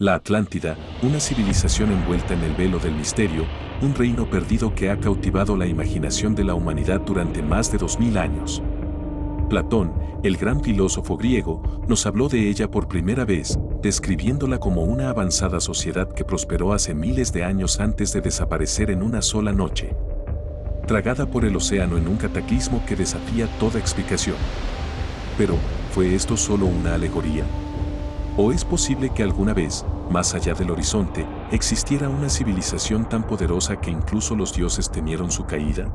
La Atlántida, una civilización envuelta en el velo del misterio, un reino perdido que ha cautivado la imaginación de la humanidad durante más de 2000 años. Platón, el gran filósofo griego, nos habló de ella por primera vez, describiéndola como una avanzada sociedad que prosperó hace miles de años antes de desaparecer en una sola noche, tragada por el océano en un cataclismo que desafía toda explicación. Pero, ¿fue esto solo una alegoría? ¿O es posible que alguna vez, más allá del horizonte, existiera una civilización tan poderosa que incluso los dioses temieron su caída?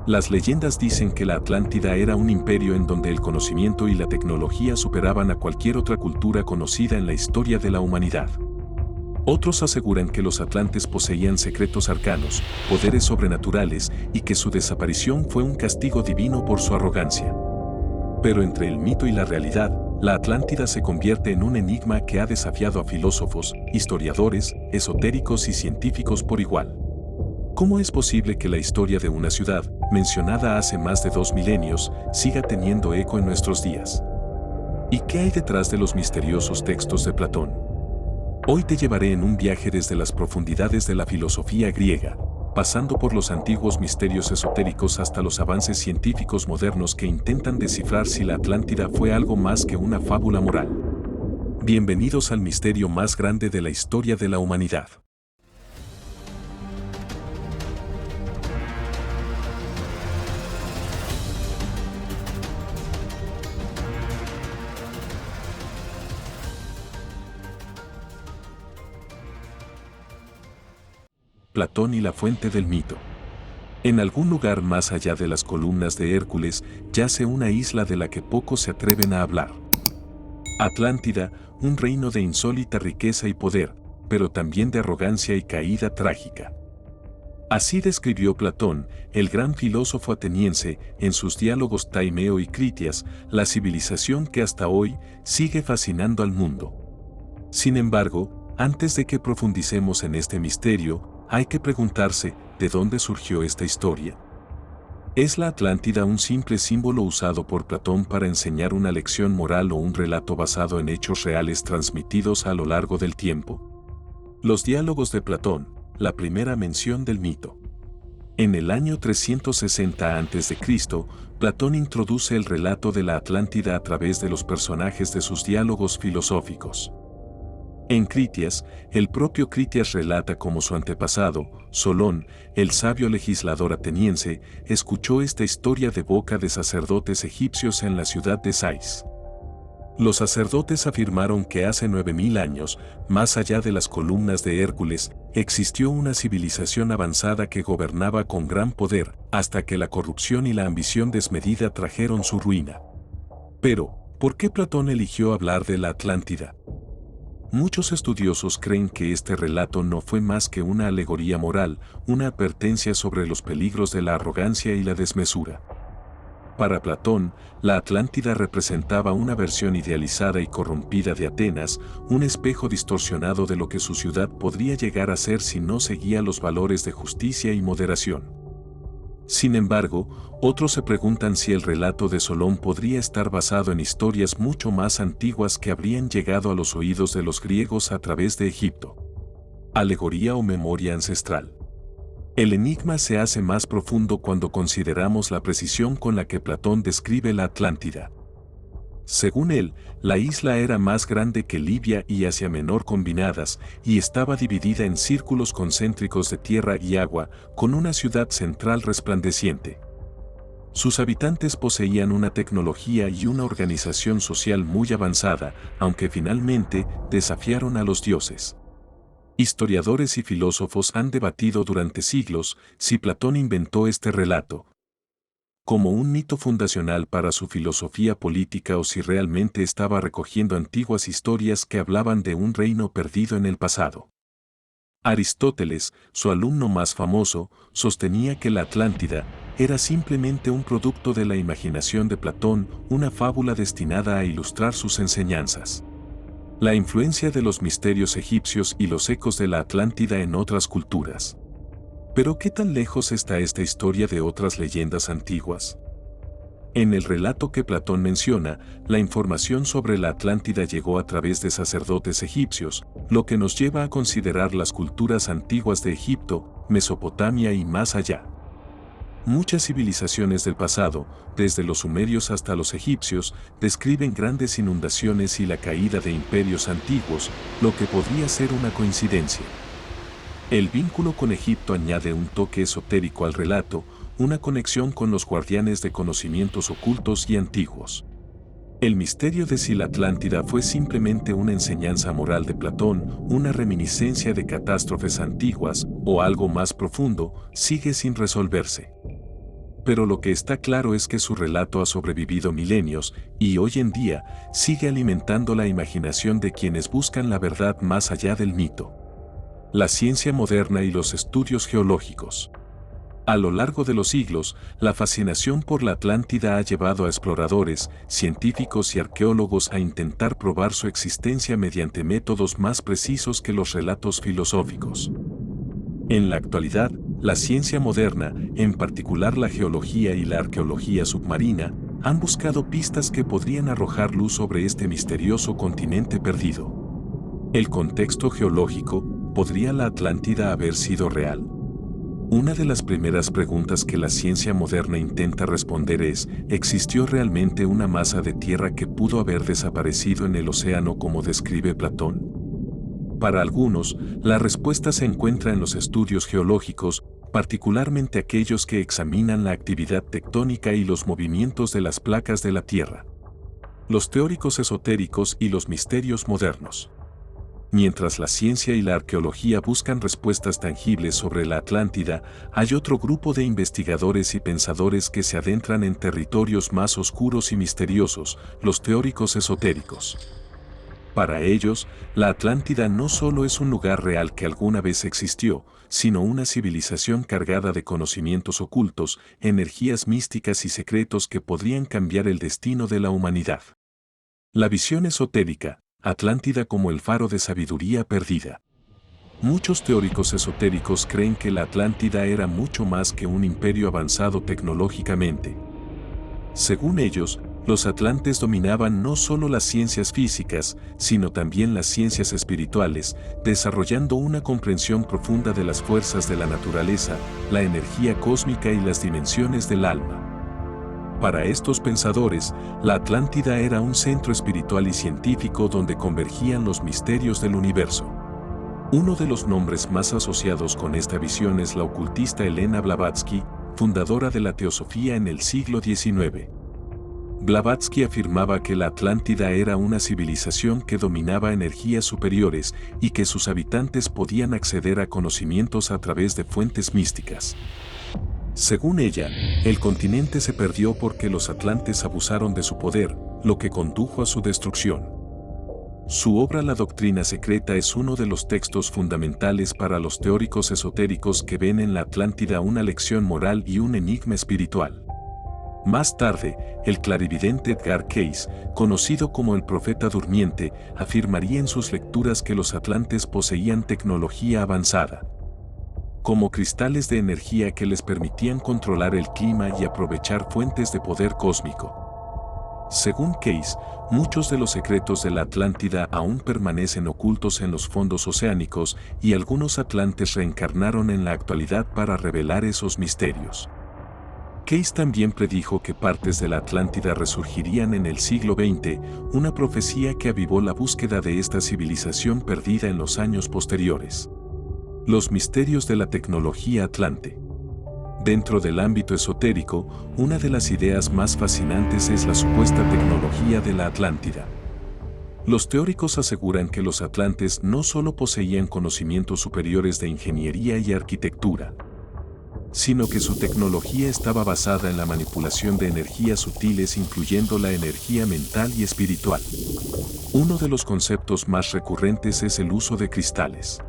Las leyendas dicen que la Atlántida era un imperio en donde el conocimiento y la tecnología superaban a cualquier otra cultura conocida en la historia de la humanidad. Otros aseguran que los atlantes poseían secretos arcanos, poderes sobrenaturales y que su desaparición fue un castigo divino por su arrogancia. Pero entre el mito y la realidad, la Atlántida se convierte en un enigma que ha desafiado a filósofos, historiadores, esotéricos y científicos por igual. ¿Cómo es posible que la historia de una ciudad, mencionada hace más de 2 milenios, siga teniendo eco en nuestros días? ¿Y qué hay detrás de los misteriosos textos de Platón? Hoy te llevaré en un viaje desde las profundidades de la filosofía griega, pasando por los antiguos misterios esotéricos hasta los avances científicos modernos que intentan descifrar si la Atlántida fue algo más que una fábula moral. Bienvenidos al misterio más grande de la historia de la humanidad. Platón y la fuente del mito. En algún lugar más allá de las columnas de Hércules yace una isla de la que pocos se atreven a hablar. Atlántida, un reino de insólita riqueza y poder, pero también de arrogancia y caída trágica. Así describió Platón, el gran filósofo ateniense, en sus diálogos Taimeo y Critias, la civilización que hasta hoy sigue fascinando al mundo. Sin embargo, antes de que profundicemos en este misterio, hay que preguntarse, ¿de dónde surgió esta historia? ¿Es la Atlántida un simple símbolo usado por Platón para enseñar una lección moral o un relato basado en hechos reales transmitidos a lo largo del tiempo? Los diálogos de Platón, la primera mención del mito. En el año 360 a.C., Platón introduce el relato de la Atlántida a través de los personajes de sus diálogos filosóficos. En Critias, el propio Critias relata cómo su antepasado, Solón, el sabio legislador ateniense, escuchó esta historia de boca de sacerdotes egipcios en la ciudad de Sais. Los sacerdotes afirmaron que hace 9000 años, más allá de las columnas de Hércules, existió una civilización avanzada que gobernaba con gran poder, hasta que la corrupción y la ambición desmedida trajeron su ruina. Pero, ¿por qué Platón eligió hablar de la Atlántida? Muchos estudiosos creen que este relato no fue más que una alegoría moral, una advertencia sobre los peligros de la arrogancia y la desmesura. Para Platón, la Atlántida representaba una versión idealizada y corrompida de Atenas, un espejo distorsionado de lo que su ciudad podría llegar a ser si no seguía los valores de justicia y moderación. Sin embargo, otros se preguntan si el relato de Solón podría estar basado en historias mucho más antiguas que habrían llegado a los oídos de los griegos a través de Egipto. Alegoría o memoria ancestral. El enigma se hace más profundo cuando consideramos la precisión con la que Platón describe la Atlántida. Según él, la isla era más grande que Libia y Asia Menor combinadas y estaba dividida en círculos concéntricos de tierra y agua, con una ciudad central resplandeciente. Sus habitantes poseían una tecnología y una organización social muy avanzada, aunque finalmente desafiaron a los dioses. Historiadores y filósofos han debatido durante siglos si Platón inventó este relato como un mito fundacional para su filosofía política o si realmente estaba recogiendo antiguas historias que hablaban de un reino perdido en el pasado. Aristóteles, su alumno más famoso, sostenía que la Atlántida era simplemente un producto de la imaginación de Platón, una fábula destinada a ilustrar sus enseñanzas. La influencia de los misterios egipcios y los ecos de la Atlántida en otras culturas. Pero ¿qué tan lejos está esta historia de otras leyendas antiguas? En el relato que Platón menciona, la información sobre la Atlántida llegó a través de sacerdotes egipcios, lo que nos lleva a considerar las culturas antiguas de Egipto, Mesopotamia y más allá. Muchas civilizaciones del pasado, desde los sumerios hasta los egipcios, describen grandes inundaciones y la caída de imperios antiguos, lo que podría ser una coincidencia. El vínculo con Egipto añade un toque esotérico al relato, una conexión con los guardianes de conocimientos ocultos y antiguos. El misterio de si la Atlántida fue simplemente una enseñanza moral de Platón, una reminiscencia de catástrofes antiguas o algo más profundo, sigue sin resolverse. Pero lo que está claro es que su relato ha sobrevivido milenios y hoy en día sigue alimentando la imaginación de quienes buscan la verdad más allá del mito. La ciencia moderna y los estudios geológicos. A lo largo de los siglos, la fascinación por la Atlántida ha llevado a exploradores, científicos y arqueólogos a intentar probar su existencia mediante métodos más precisos que los relatos filosóficos. En la actualidad, la ciencia moderna, en particular la geología y la arqueología submarina, han buscado pistas que podrían arrojar luz sobre este misterioso continente perdido. El contexto geológico, ¿podría la Atlántida haber sido real? Una de las primeras preguntas que la ciencia moderna intenta responder es, ¿existió realmente una masa de tierra que pudo haber desaparecido en el océano como describe Platón? Para algunos, la respuesta se encuentra en los estudios geológicos, particularmente aquellos que examinan la actividad tectónica y los movimientos de las placas de la Tierra. Los teóricos esotéricos y los misterios modernos. Mientras la ciencia y la arqueología buscan respuestas tangibles sobre la Atlántida, hay otro grupo de investigadores y pensadores que se adentran en territorios más oscuros y misteriosos, los teóricos esotéricos. Para ellos, la Atlántida no solo es un lugar real que alguna vez existió, sino una civilización cargada de conocimientos ocultos, energías místicas y secretos que podrían cambiar el destino de la humanidad. La visión esotérica, Atlántida como el faro de sabiduría perdida. Muchos teóricos esotéricos creen que la Atlántida era mucho más que un imperio avanzado tecnológicamente. Según ellos, los atlantes dominaban no solo las ciencias físicas, sino también las ciencias espirituales, desarrollando una comprensión profunda de las fuerzas de la naturaleza, la energía cósmica y las dimensiones del alma. Para estos pensadores, la Atlántida era un centro espiritual y científico donde convergían los misterios del universo. Uno de los nombres más asociados con esta visión es la ocultista Helena Blavatsky, fundadora de la teosofía en el siglo XIX. Blavatsky afirmaba que la Atlántida era una civilización que dominaba energías superiores y que sus habitantes podían acceder a conocimientos a través de fuentes místicas. Según ella, el continente se perdió porque los atlantes abusaron de su poder, lo que condujo a su destrucción. Su obra La Doctrina Secreta es uno de los textos fundamentales para los teóricos esotéricos que ven en la Atlántida una lección moral y un enigma espiritual. Más tarde, el clarividente Edgar Cayce, conocido como el profeta durmiente, afirmaría en sus lecturas que los atlantes poseían tecnología avanzada, como cristales de energía que les permitían controlar el clima y aprovechar fuentes de poder cósmico. Según Cayce, muchos de los secretos de la Atlántida aún permanecen ocultos en los fondos oceánicos y algunos atlantes reencarnaron en la actualidad para revelar esos misterios. Cayce también predijo que partes de la Atlántida resurgirían en el siglo XX, una profecía que avivó la búsqueda de esta civilización perdida en los años posteriores. Los misterios de la tecnología atlante. Dentro del ámbito esotérico, una de las ideas más fascinantes es la supuesta tecnología de la Atlántida. Los teóricos aseguran que los atlantes no solo poseían conocimientos superiores de ingeniería y arquitectura, sino que su tecnología estaba basada en la manipulación de energías sutiles incluyendo la energía mental y espiritual. Uno de los conceptos más recurrentes es el uso de cristales.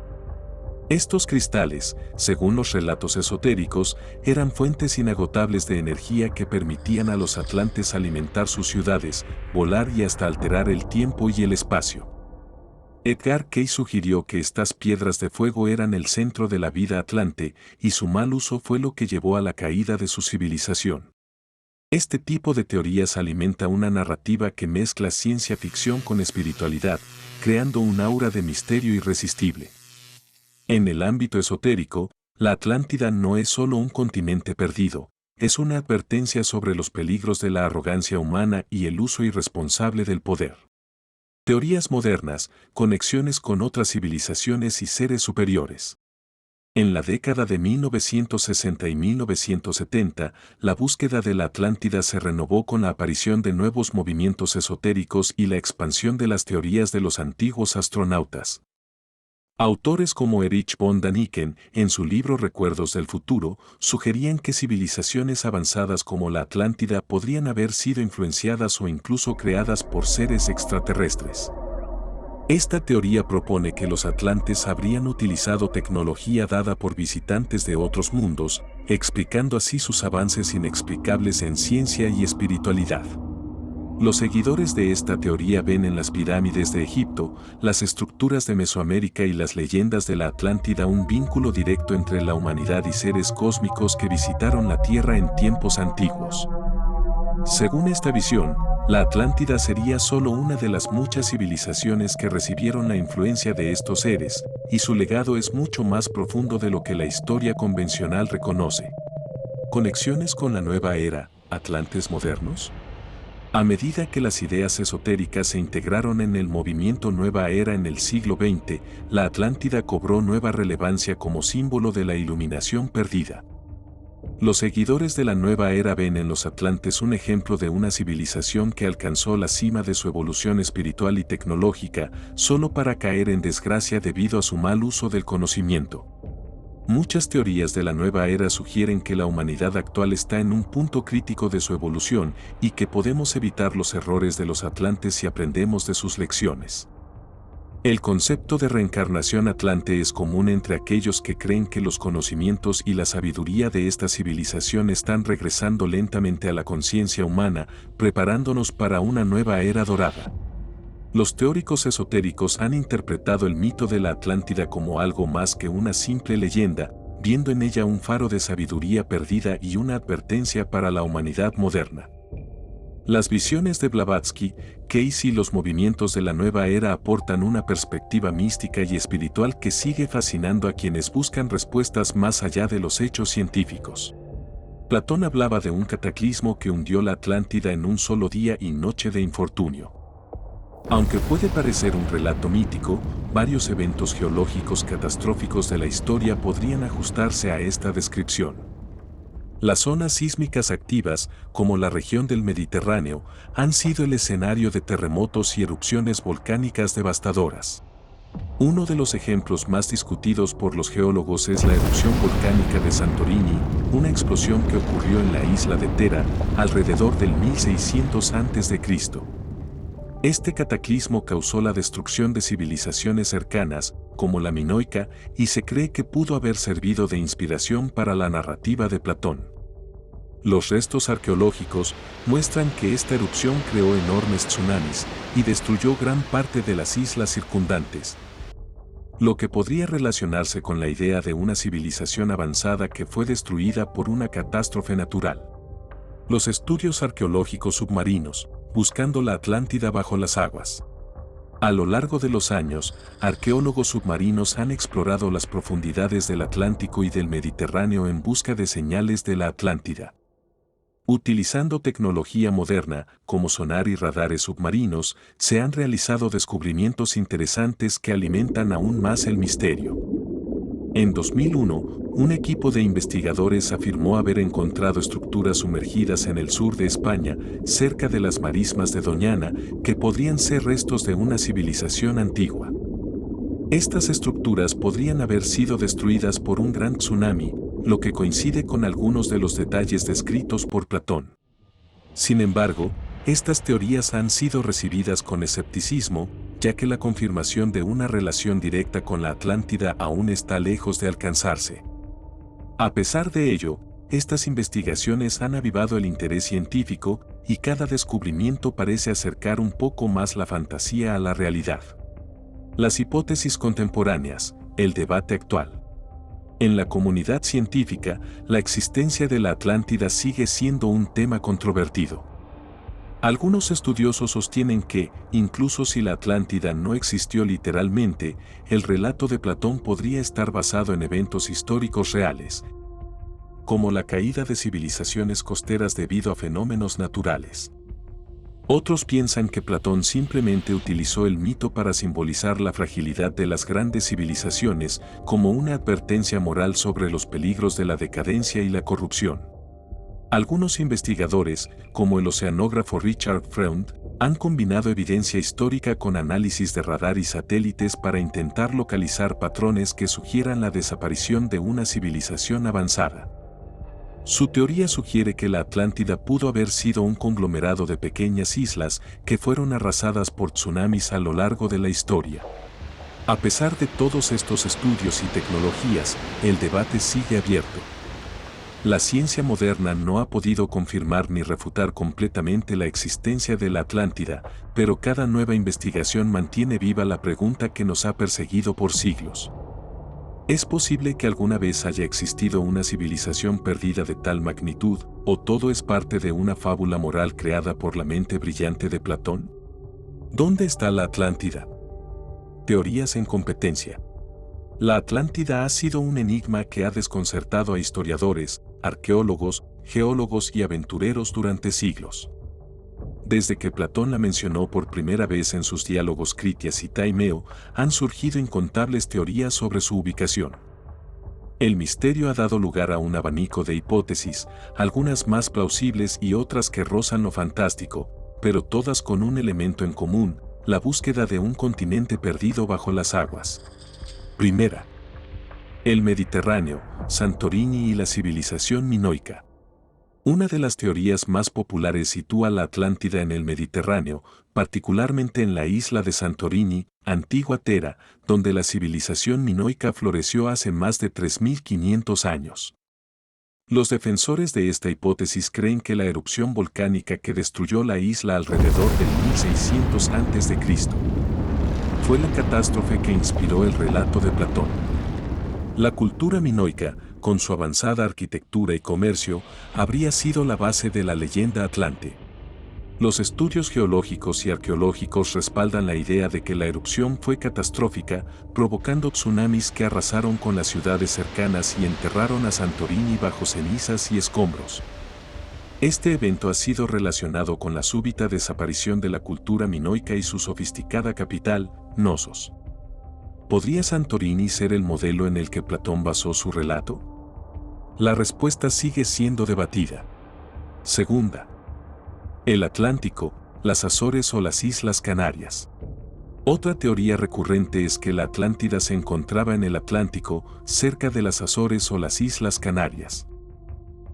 Estos cristales, según los relatos esotéricos, eran fuentes inagotables de energía que permitían a los atlantes alimentar sus ciudades, volar y hasta alterar el tiempo y el espacio. Edgar Cayce sugirió que estas piedras de fuego eran el centro de la vida atlante y su mal uso fue lo que llevó a la caída de su civilización. Este tipo de teorías alimenta una narrativa que mezcla ciencia ficción con espiritualidad, creando un aura de misterio irresistible. En el ámbito esotérico, la Atlántida no es solo un continente perdido, es una advertencia sobre los peligros de la arrogancia humana y el uso irresponsable del poder. Teorías modernas, conexiones con otras civilizaciones y seres superiores. En la década de 1960 y 1970, la búsqueda de la Atlántida se renovó con la aparición de nuevos movimientos esotéricos y la expansión de las teorías de los antiguos astronautas. Autores como Erich von Däniken, en su libro Recuerdos del futuro, sugerían que civilizaciones avanzadas como la Atlántida podrían haber sido influenciadas o incluso creadas por seres extraterrestres. Esta teoría propone que los atlantes habrían utilizado tecnología dada por visitantes de otros mundos, explicando así sus avances inexplicables en ciencia y espiritualidad. Los seguidores de esta teoría ven en las pirámides de Egipto, las estructuras de Mesoamérica y las leyendas de la Atlántida un vínculo directo entre la humanidad y seres cósmicos que visitaron la Tierra en tiempos antiguos. Según esta visión, la Atlántida sería solo una de las muchas civilizaciones que recibieron la influencia de estos seres, y su legado es mucho más profundo de lo que la historia convencional reconoce. ¿Conexiones con la nueva era, atlantes modernos? A medida que las ideas esotéricas se integraron en el movimiento Nueva Era en el siglo XX, la Atlántida cobró nueva relevancia como símbolo de la iluminación perdida. Los seguidores de la nueva era ven en los atlantes un ejemplo de una civilización que alcanzó la cima de su evolución espiritual y tecnológica, solo para caer en desgracia debido a su mal uso del conocimiento. Muchas teorías de la nueva era sugieren que la humanidad actual está en un punto crítico de su evolución y que podemos evitar los errores de los atlantes si aprendemos de sus lecciones. El concepto de reencarnación atlante es común entre aquellos que creen que los conocimientos y la sabiduría de esta civilización están regresando lentamente a la conciencia humana, preparándonos para una nueva era dorada. Los teóricos esotéricos han interpretado el mito de la Atlántida como algo más que una simple leyenda, viendo en ella un faro de sabiduría perdida y una advertencia para la humanidad moderna. Las visiones de Blavatsky, Cayce y los movimientos de la nueva era aportan una perspectiva mística y espiritual que sigue fascinando a quienes buscan respuestas más allá de los hechos científicos. Platón hablaba de un cataclismo que hundió la Atlántida en un solo día y noche de infortunio. Aunque puede parecer un relato mítico, varios eventos geológicos catastróficos de la historia podrían ajustarse a esta descripción. Las zonas sísmicas activas, como la región del Mediterráneo, han sido el escenario de terremotos y erupciones volcánicas devastadoras. Uno de los ejemplos más discutidos por los geólogos es la erupción volcánica de Santorini, una explosión que ocurrió en la isla de Thera, alrededor del 1600 a.C. Este cataclismo causó la destrucción de civilizaciones cercanas, como la minoica, y se cree que pudo haber servido de inspiración para la narrativa de Platón. Los restos arqueológicos muestran que esta erupción creó enormes tsunamis y destruyó gran parte de las islas circundantes, lo que podría relacionarse con la idea de una civilización avanzada que fue destruida por una catástrofe natural. Los estudios arqueológicos submarinos, buscando la Atlántida bajo las aguas. A lo largo de los años, arqueólogos submarinos han explorado las profundidades del Atlántico y del Mediterráneo en busca de señales de la Atlántida. Utilizando tecnología moderna, como sonar y radares submarinos, se han realizado descubrimientos interesantes que alimentan aún más el misterio. En 2001, un equipo de investigadores afirmó haber encontrado estructuras sumergidas en el sur de España, cerca de las marismas de Doñana, que podrían ser restos de una civilización antigua. Estas estructuras podrían haber sido destruidas por un gran tsunami, lo que coincide con algunos de los detalles descritos por Platón. Sin embargo, estas teorías han sido recibidas con escepticismo, ya que la confirmación de una relación directa con la Atlántida aún está lejos de alcanzarse. A pesar de ello, estas investigaciones han avivado el interés científico y cada descubrimiento parece acercar un poco más la fantasía a la realidad. Las hipótesis contemporáneas, el debate actual. En la comunidad científica, la existencia de la Atlántida sigue siendo un tema controvertido. Algunos estudiosos sostienen que, incluso si la Atlántida no existió literalmente, el relato de Platón podría estar basado en eventos históricos reales, como la caída de civilizaciones costeras debido a fenómenos naturales. Otros piensan que Platón simplemente utilizó el mito para simbolizar la fragilidad de las grandes civilizaciones como una advertencia moral sobre los peligros de la decadencia y la corrupción. Algunos investigadores, como el oceanógrafo Richard Freund, han combinado evidencia histórica con análisis de radar y satélites para intentar localizar patrones que sugieran la desaparición de una civilización avanzada. Su teoría sugiere que la Atlántida pudo haber sido un conglomerado de pequeñas islas que fueron arrasadas por tsunamis a lo largo de la historia. A pesar de todos estos estudios y tecnologías, el debate sigue abierto. La ciencia moderna no ha podido confirmar ni refutar completamente la existencia de la Atlántida, pero cada nueva investigación mantiene viva la pregunta que nos ha perseguido por siglos. ¿Es posible que alguna vez haya existido una civilización perdida de tal magnitud, o todo es parte de una fábula moral creada por la mente brillante de Platón? ¿Dónde está la Atlántida? Teorías en competencia. La Atlántida ha sido un enigma que ha desconcertado a historiadores, arqueólogos, geólogos y aventureros durante siglos. Desde que Platón la mencionó por primera vez en sus diálogos Critias y Taimeo, han surgido incontables teorías sobre su ubicación. El misterio ha dado lugar a un abanico de hipótesis, algunas más plausibles y otras que rozan lo fantástico, pero todas con un elemento en común, la búsqueda de un continente perdido bajo las aguas. Primera. El Mediterráneo, Santorini y la civilización minoica. Una de las teorías más populares sitúa la Atlántida en el Mediterráneo, particularmente en la isla de Santorini, antigua Tera, donde la civilización minoica floreció hace más de 3.500 años. Los defensores de esta hipótesis creen que la erupción volcánica que destruyó la isla alrededor del 1600 a.C. fue la catástrofe que inspiró el relato de Platón. La cultura minoica, con su avanzada arquitectura y comercio, habría sido la base de la leyenda atlante. Los estudios geológicos y arqueológicos respaldan la idea de que la erupción fue catastrófica, provocando tsunamis que arrasaron con las ciudades cercanas y enterraron a Santorini bajo cenizas y escombros. Este evento ha sido relacionado con la súbita desaparición de la cultura minoica y su sofisticada capital, Knossos. ¿Podría Santorini ser el modelo en el que Platón basó su relato? La respuesta sigue siendo debatida. Segunda. El Atlántico, las Azores o las Islas Canarias. Otra teoría recurrente es que la Atlántida se encontraba en el Atlántico, cerca de las Azores o las Islas Canarias.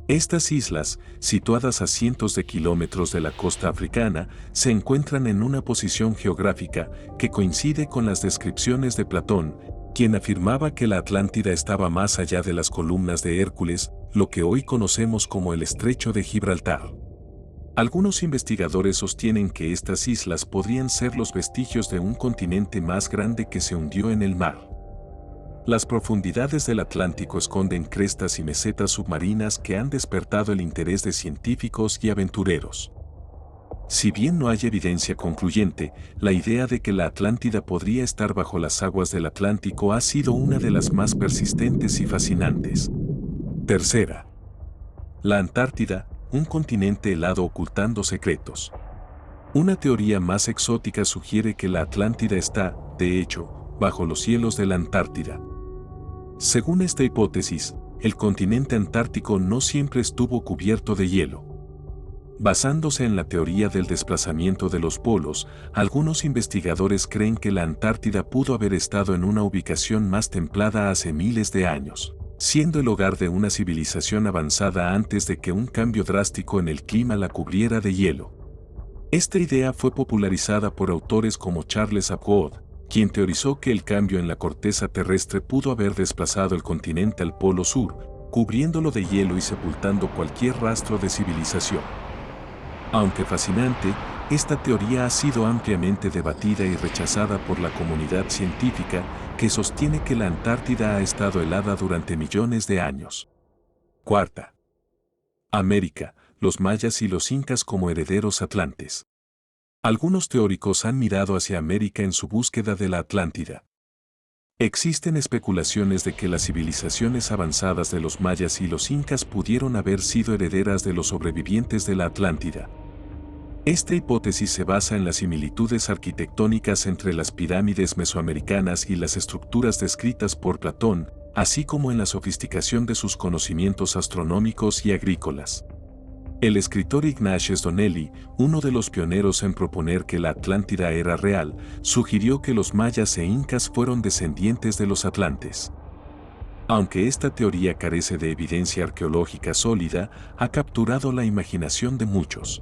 Estas islas, situadas a cientos de kilómetros de la costa africana, se encuentran en una posición geográfica que coincide con las descripciones de Platón, quien afirmaba que la Atlántida estaba más allá de las columnas de Hércules, lo que hoy conocemos como el Estrecho de Gibraltar. Algunos investigadores sostienen que estas islas podrían ser los vestigios de un continente más grande que se hundió en el mar. Las profundidades del Atlántico esconden crestas y mesetas submarinas que han despertado el interés de científicos y aventureros. Si bien no hay evidencia concluyente, la idea de que la Atlántida podría estar bajo las aguas del Atlántico ha sido una de las más persistentes y fascinantes. Tercera. La Antártida, un continente helado ocultando secretos. Una teoría más exótica sugiere que la Atlántida está, de hecho, bajo los cielos de la Antártida. Según esta hipótesis, el continente antártico no siempre estuvo cubierto de hielo. Basándose en la teoría del desplazamiento de los polos, algunos investigadores creen que la Antártida pudo haber estado en una ubicación más templada hace miles de años, siendo el hogar de una civilización avanzada antes de que un cambio drástico en el clima la cubriera de hielo. Esta idea fue popularizada por autores como Charles Abbott, quien teorizó que el cambio en la corteza terrestre pudo haber desplazado el continente al polo sur, cubriéndolo de hielo y sepultando cualquier rastro de civilización. Aunque fascinante, Esta teoría ha sido ampliamente debatida y rechazada por la comunidad científica, que sostiene que la Antártida ha estado helada durante millones de años. Cuarta. América, los mayas y los incas como herederos atlantes. Algunos teóricos han mirado hacia América en su búsqueda de la Atlántida. Existen especulaciones de que las civilizaciones avanzadas de los mayas y los incas pudieron haber sido herederas de los sobrevivientes de la Atlántida. Esta hipótesis se basa en las similitudes arquitectónicas entre las pirámides mesoamericanas y las estructuras descritas por Platón, así como en la sofisticación de sus conocimientos astronómicos y agrícolas. El escritor Ignatius Donnelly, uno de los pioneros en proponer que la Atlántida era real, sugirió que los mayas e incas fueron descendientes de los atlantes. Aunque esta teoría carece de evidencia arqueológica sólida, ha capturado la imaginación de muchos.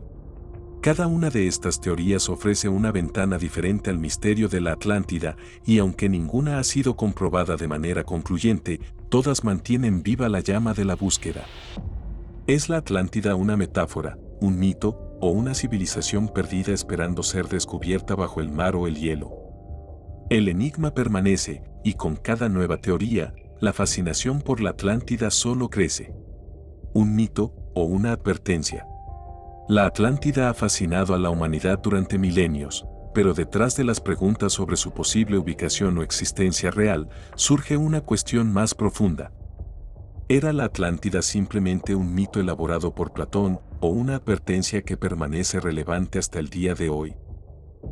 Cada una de estas teorías ofrece una ventana diferente al misterio de la Atlántida, y aunque ninguna ha sido comprobada de manera concluyente, todas mantienen viva la llama de la búsqueda. ¿Es la Atlántida una metáfora, un mito, o una civilización perdida esperando ser descubierta bajo el mar o el hielo? El enigma permanece, y con cada nueva teoría, la fascinación por la Atlántida solo crece. ¿Un mito o una advertencia? La Atlántida ha fascinado a la humanidad durante milenios, pero detrás de las preguntas sobre su posible ubicación o existencia real, surge una cuestión más profunda. ¿Era la Atlántida simplemente un mito elaborado por Platón o una advertencia que permanece relevante hasta el día de hoy?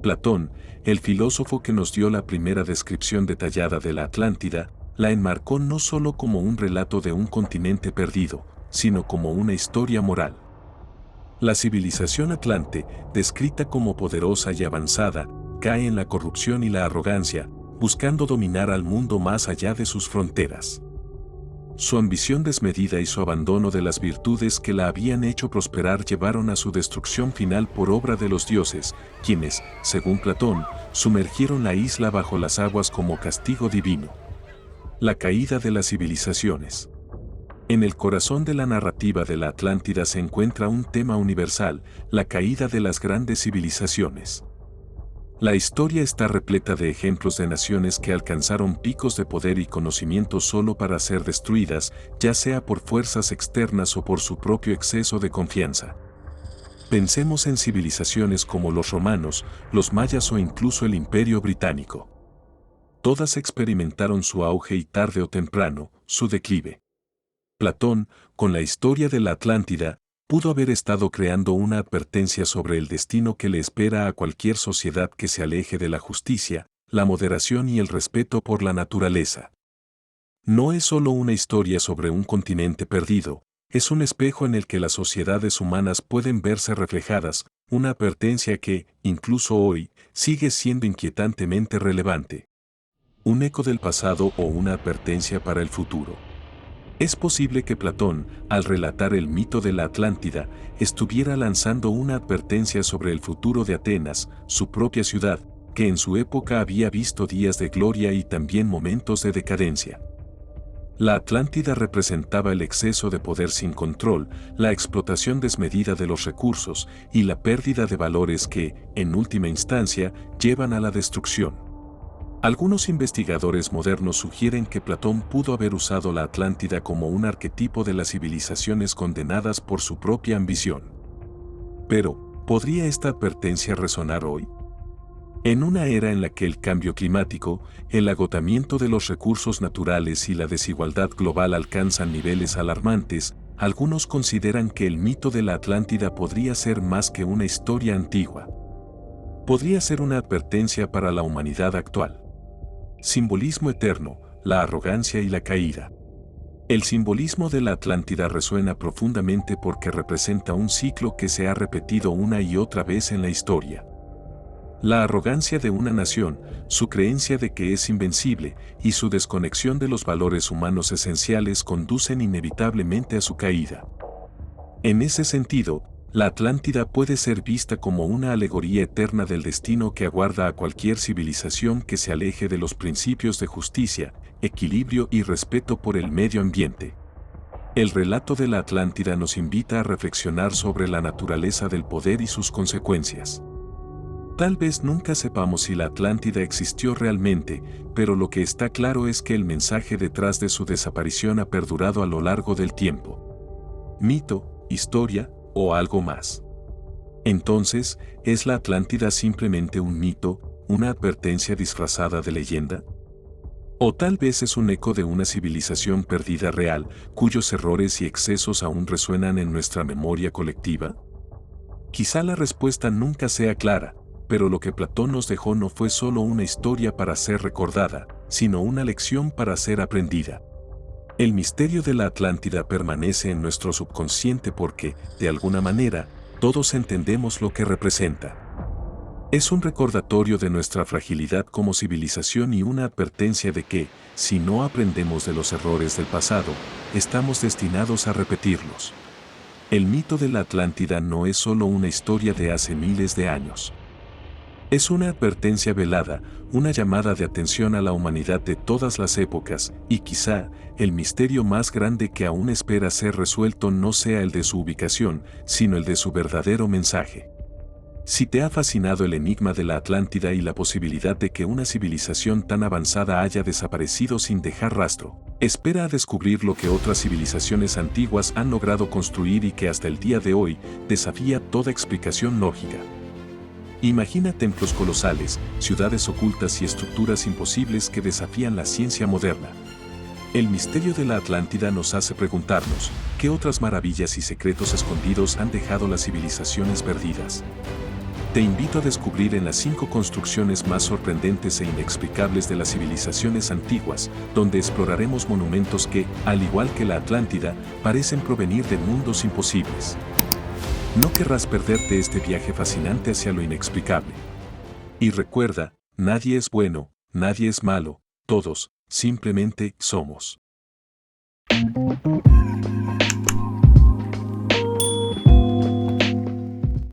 Platón, el filósofo que nos dio la primera descripción detallada de la Atlántida, la enmarcó no solo como un relato de un continente perdido, sino como una historia moral. La civilización atlante, descrita como poderosa y avanzada, cae en la corrupción y la arrogancia, buscando dominar al mundo más allá de sus fronteras. Su ambición desmedida y su abandono de las virtudes que la habían hecho prosperar llevaron a su destrucción final por obra de los dioses, quienes, según Platón, sumergieron la isla bajo las aguas como castigo divino. La caída de las civilizaciones. En el corazón de la narrativa de la Atlántida se encuentra un tema universal, la caída de las grandes civilizaciones. La historia está repleta de ejemplos de naciones que alcanzaron picos de poder y conocimiento solo para ser destruidas, ya sea por fuerzas externas o por su propio exceso de confianza. Pensemos en civilizaciones como los romanos, los mayas o incluso el Imperio Británico. Todas experimentaron su auge y tarde o temprano, su declive. Platón, con la historia de la Atlántida, pudo haber estado creando una advertencia sobre el destino que le espera a cualquier sociedad que se aleje de la justicia, la moderación y el respeto por la naturaleza. No es solo una historia sobre un continente perdido, es un espejo en el que las sociedades humanas pueden verse reflejadas, una advertencia que, incluso hoy, sigue siendo inquietantemente relevante. Un eco del pasado o una advertencia para el futuro. Es posible que Platón, al relatar el mito de la Atlántida, estuviera lanzando una advertencia sobre el futuro de Atenas, su propia ciudad, que en su época había visto días de gloria y también momentos de decadencia. La Atlántida representaba el exceso de poder sin control, la explotación desmedida de los recursos y la pérdida de valores que, en última instancia, llevan a la destrucción. Algunos investigadores modernos sugieren que Platón pudo haber usado la Atlántida como un arquetipo de las civilizaciones condenadas por su propia ambición. Pero, ¿podría esta advertencia resonar hoy? En una era en la que el cambio climático, el agotamiento de los recursos naturales y la desigualdad global alcanzan niveles alarmantes, algunos consideran que el mito de la Atlántida podría ser más que una historia antigua. Podría ser una advertencia para la humanidad actual. Simbolismo eterno, la arrogancia y la caída. El simbolismo de la Atlántida resuena profundamente porque representa un ciclo que se ha repetido una y otra vez en la historia. La arrogancia de una nación, su creencia de que es invencible y su desconexión de los valores humanos esenciales conducen inevitablemente a su caída. En ese sentido, la Atlántida puede ser vista como una alegoría eterna del destino que aguarda a cualquier civilización que se aleje de los principios de justicia, equilibrio y respeto por el medio ambiente. El relato de la Atlántida nos invita a reflexionar sobre la naturaleza del poder y sus consecuencias. tal vez nunca sepamos si la Atlántida existió realmente, pero lo que está claro es que el mensaje detrás de su desaparición ha perdurado a lo largo del tiempo. Mito, historia o algo más. Entonces, ¿es la Atlántida simplemente un mito, una advertencia disfrazada de leyenda? ¿O tal vez es un eco de una civilización perdida real, cuyos errores y excesos aún resuenan en nuestra memoria colectiva? Quizá la respuesta nunca sea clara, pero lo que Platón nos dejó no fue solo una historia para ser recordada, sino una lección para ser aprendida. El misterio de la Atlántida permanece en nuestro subconsciente porque, de alguna manera, todos entendemos lo que representa. Es un recordatorio de nuestra fragilidad como civilización y una advertencia de que, si no aprendemos de los errores del pasado, estamos destinados a repetirlos. El mito de la Atlántida no es solo una historia de hace miles de años. Es una advertencia velada, una llamada de atención a la humanidad de todas las épocas, y quizá, el misterio más grande que aún espera ser resuelto no sea el de su ubicación, sino el de su verdadero mensaje. Si te ha fascinado el enigma de la Atlántida y la posibilidad de que una civilización tan avanzada haya desaparecido sin dejar rastro, espera a descubrir lo que otras civilizaciones antiguas han logrado construir y que hasta el día de hoy desafía toda explicación lógica. Imagina templos colosales, ciudades ocultas y estructuras imposibles que desafían la ciencia moderna. El misterio de la Atlántida nos hace preguntarnos, ¿qué otras maravillas y secretos escondidos han dejado las civilizaciones perdidas? Te invito a descubrir en las 5 construcciones más sorprendentes e inexplicables de las civilizaciones antiguas, donde exploraremos monumentos que, al igual que la Atlántida, parecen provenir de mundos imposibles. No querrás perderte este viaje fascinante hacia lo inexplicable. Y recuerda, nadie es bueno, nadie es malo, todos, simplemente, somos.